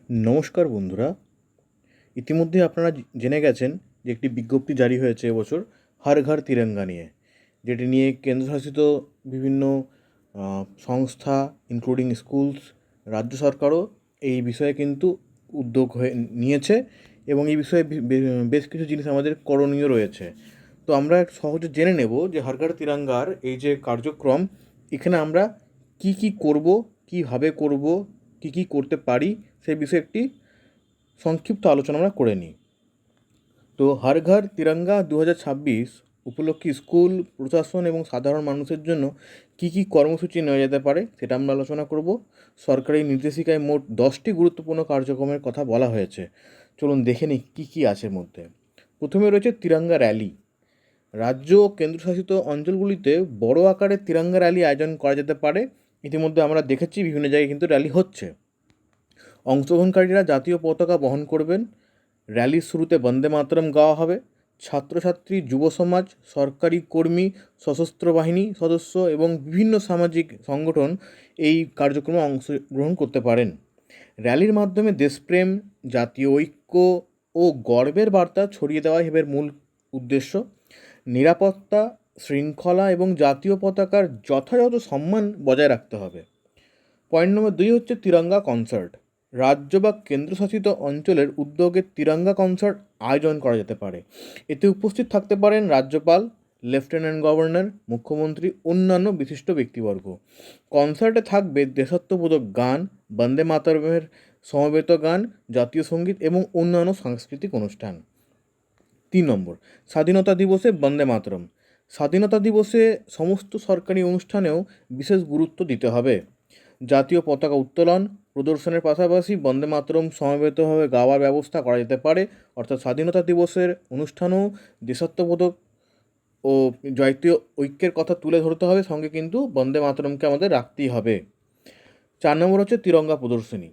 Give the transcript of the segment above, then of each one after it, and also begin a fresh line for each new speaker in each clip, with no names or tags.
নমস্কার বন্ধুরা। ইতিমধ্যে আপনারা জেনে গেছেন যে একটি বিজ্ঞপ্তি জারি হয়েছে এবছর হর ঘর তিরঙ্গা নিয়ে, যেটি নিয়ে কেন্দ্রশাসিত বিভিন্ন সংস্থা ইনক্লুডিং স্কুলস, রাজ্য সরকারও এই বিষয়ে কিন্তু উদ্যোগ নিয়েছে এবং এই বিষয়ে বেশ কিছু জিনিস আমাদের করণীয় রয়েছে। তো আমরা সহজে জেনে নেব যে হর ঘর তিরঙ্গার এই যে কার্যক্রম, এখানে আমরা কি কি করব, কিভাবে করব, কি কি করতে পারি, সেই বিষয়ে একটি সংক্ষিপ্ত আলোচনা আমরা করে নিই। তো হর ঘর তিরঙ্গা 2026 উপলক্ষে স্কুল প্রশাসন এবং সাধারণ মানুষের জন্য কি কি কর্মসূচি নেওয়া যেতে পারে সেটা আমরা আলোচনা করব। সরকারি নির্দেশিকায় মোট 10টি গুরুত্বপূর্ণ কার্যক্রমের কথা বলা হয়েছে। চলুন দেখে নিই কী কী আছে এর মধ্যে। প্রথমে রয়েছে তিরঙ্গা র্যালি। রাজ্য ও কেন্দ্রশাসিত অঞ্চলগুলিতে বড় আকারে তিরঙ্গা র্যালি আয়োজন করা যেতে পারে। ইতিমধ্যে আমরা দেখেছি বিভিন্ন জায়গায় কিন্তু র্যালি হচ্ছে। অংশগ্রহণকারীরা জাতীয় পতাকা বহন করবেন। র্যালির শুরুতে বন্দে মাতরম গাওয়া হবে। ছাত্রছাত্রী, যুব সমাজ, সরকারি কর্মী, সশস্ত্র বাহিনী সদস্য এবং বিভিন্ন সামাজিক সংগঠন এই কার্যক্রমে অংশগ্রহণ করতে পারেন। র্যালির মাধ্যমে দেশপ্রেম, জাতীয় ঐক্য ও গর্বের বার্তা ছড়িয়ে দেওয়া এর মূল উদ্দেশ্য। নিরাপত্তা, শৃঙ্খলা এবং জাতীয় পতাকার যথাযথ সম্মান বজায় রাখতে হবে। পয়েন্ট নম্বর 2 হচ্ছে তিরঙ্গা কনসার্ট। রাজ্য বা কেন্দ্রশাসিত অঞ্চলের উদ্যোগে তিরঙ্গা কনসার্ট আয়োজন করা যেতে পারে। এতে উপস্থিত থাকতে পারেন রাজ্যপাল, লেফটেন্যান্ট গভর্নর, মুখ্যমন্ত্রী, অন্যান্য বিশিষ্ট ব্যক্তিবর্গ। কনসার্টে থাকবে দেশাত্মবোধক গান, বন্দে মাতরমের সমবেত গান, জাতীয় সঙ্গীত এবং অন্যান্য সাংস্কৃতিক অনুষ্ঠান। 3 নম্বর, স্বাধীনতা দিবসে বন্দে মাতরম। স্বাধীনতা দিবসে সমস্ত সরকারি অনুষ্ঠানেও বিশেষ গুরুত্ব দিতে হবে। জাতীয় পতাকা উত্তোলন, প্রদর্শনের পাশাপাশি বন্দে মাতরম সমবেতভাবে গাওয়ার ব্যবস্থা করা যেতে পারে। অর্থাৎ স্বাধীনতা দিবসের অনুষ্ঠানেও দেশাত্মবোধক ও জাতীয় ঐক্যের কথা তুলে ধরতে হবে, সঙ্গে কিন্তু বন্দে মাতরমকে আমাদের রাখতেই হবে। 4 নম্বর হচ্ছে তিরঙ্গা প্রদর্শনী।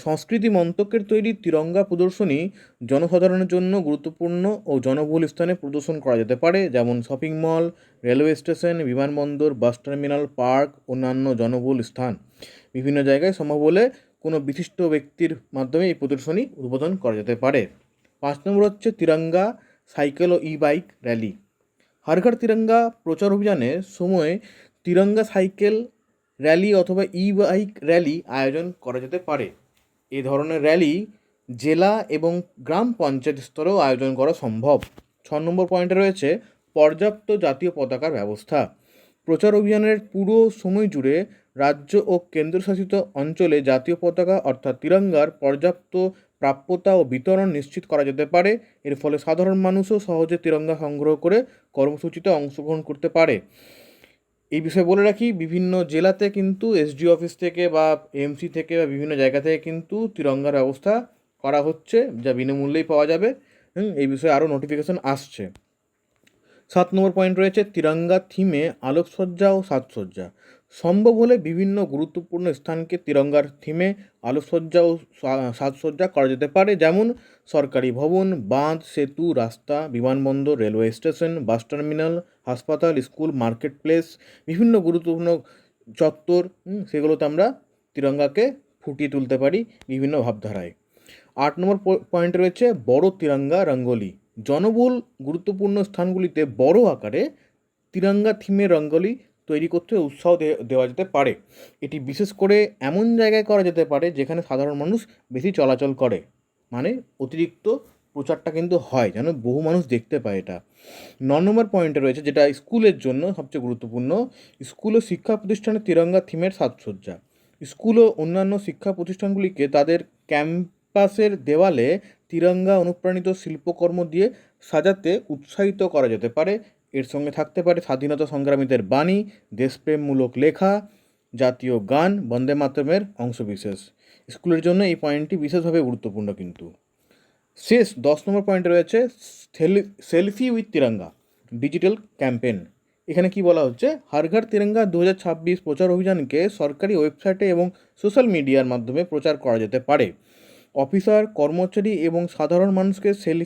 সংস্কৃতি মন্ত্রকের তৈরি তিরঙ্গা প্রদর্শনী জনসাধারণের জন্য গুরুত্বপূর্ণ ও জনবহুল স্থানে প্রদর্শন করা যেতে পারে, যেমন শপিং মল, রেলওয়ে স্টেশন, বিমানবন্দর, বাস টার্মিনাল, পার্ক, অন্যান্য জনবহুল স্থান। বিভিন্ন জায়গায় সম্ভব হলে কোনো বিশিষ্ট ব্যক্তির মাধ্যমে এই প্রদর্শনী উদ্বোধন করা যেতে পারে। 5 নম্বর হচ্ছে তিরঙ্গা সাইকেল ও ই বাইক র্যালি। হর ঘর তিরঙ্গা প্রচার অভিযানের সময় তিরঙ্গা সাইকেল র্যালি অথবা ই বাইক র্যালি আয়োজন করা যেতে পারে। এ ধরনের র্যালি জেলা এবং গ্রাম পঞ্চায়েত স্তরেও আয়োজন করা সম্ভব। 6 নম্বর পয়েন্টে রয়েছে পর্যাপ্ত জাতীয় পতাকার ব্যবস্থা। প্রচার অভিযানের পুরো সময় জুড়ে রাজ্য ও কেন্দ্রশাসিত অঞ্চলে জাতীয় পতাকা অর্থাৎ তিরঙ্গার পর্যাপ্ত প্রাপ্যতা ও বিতরণ নিশ্চিত করা যেতে পারে। এর ফলে সাধারণ মানুষও সহজে তিরঙ্গা সংগ্রহ করে কর্মসূচিতে অংশগ্রহণ করতে পারে। এই বিষয়ে বলে রাখি, বিভিন্ন জেলাতে কিন্তু এসডি অফিস থেকে বা এমসি থেকে বা বিভিন্ন জায়গা থেকে কিন্তু তিরঙ্গার ব্যবস্থা করা হচ্ছে, যা বিনামূল্যেই পাওয়া যাবে। এই বিষয়ে আরও নোটিফিকেশন আসছে। 7 নম্বর পয়েন্ট রয়েছে তিরঙ্গা থিমে আলোকসজ্জা ও সাজসজ্জা। সম্ভব হলে বিভিন্ন গুরুত্বপূর্ণ স্থানকে তিরঙ্গার থিমে আলোকসজ্জা ও সাজসজ্জা করা যেতে পারে, যেমন সরকারি ভবন, বাঁধ, সেতু, রাস্তা, বিমানবন্দর, রেলওয়ে স্টেশন, বাস টার্মিনাল, হাসপাতাল, স্কুল, মার্কেট প্লেস, বিভিন্ন গুরুত্বপূর্ণ চত্বর, সেগুলোতে আমরা তিরঙ্গাকে ফুটিয়ে তুলতে পারি বিভিন্ন ভাবধারায়। 8 নম্বর পয়েন্ট রয়েছে বড় তিরঙ্গা রঙ্গোলি। জনবহুল গুরুত্বপূর্ণ স্থানগুলিতে বড় আকারে তিরঙ্গা থিমের রঙ্গোলি তৈরি করতে উৎসাহ দেওয়া যেতে পারে। এটি বিশেষ করে এমন জায়গায় করা যেতে পারে যেখানে সাধারণ মানুষ বেশি চলাচল করে, মানে অতিরিক্ত প্রচারটা কিন্তু হয় যেন বহু মানুষ দেখতে পায় এটা। 9 নম্বর পয়েন্টে রয়েছে যেটা স্কুলের জন্য সবচেয়ে গুরুত্বপূর্ণ, স্কুল ও শিক্ষা প্রতিষ্ঠানে তিরঙ্গা থিমের সাজসজ্জা। স্কুল ও অন্যান্য শিক্ষা প্রতিষ্ঠানগুলিকে তাদের ক্যাম্পাসের দেওয়ালে তিরঙ্গা অনুপ্রাণিত শিল্পকর্ম দিয়ে সাজাতে উৎসাহিত করা যেতে পারে। এর সঙ্গে থাকতে পারে স্বাধীনতা সংগ্রামীদের বাণী, দেশপ্রেমমূলক লেখা, জাতীয় গান, বন্দে মাতরমের অংশবিশেষ। স্কুলের জন্য এই পয়েন্টটি বিশেষভাবে গুরুত্বপূর্ণ কিন্তু। শেষ 10 নম্বর পয়েন্টে রয়েছে selfie with Tiranga digital campaign. এখানে কি বলা হচ্ছে, হর ঘর তিরঙ্গা 2026 প্রচার অভিযানকে সরকারি ওয়েবসাইটে এবং সোশ্যাল মিডিয়ার মাধ্যমে প্রচার করা যেতে পারে। অফিসার, কর্মচারী এবং সাধারণ মানুষকে সেলফি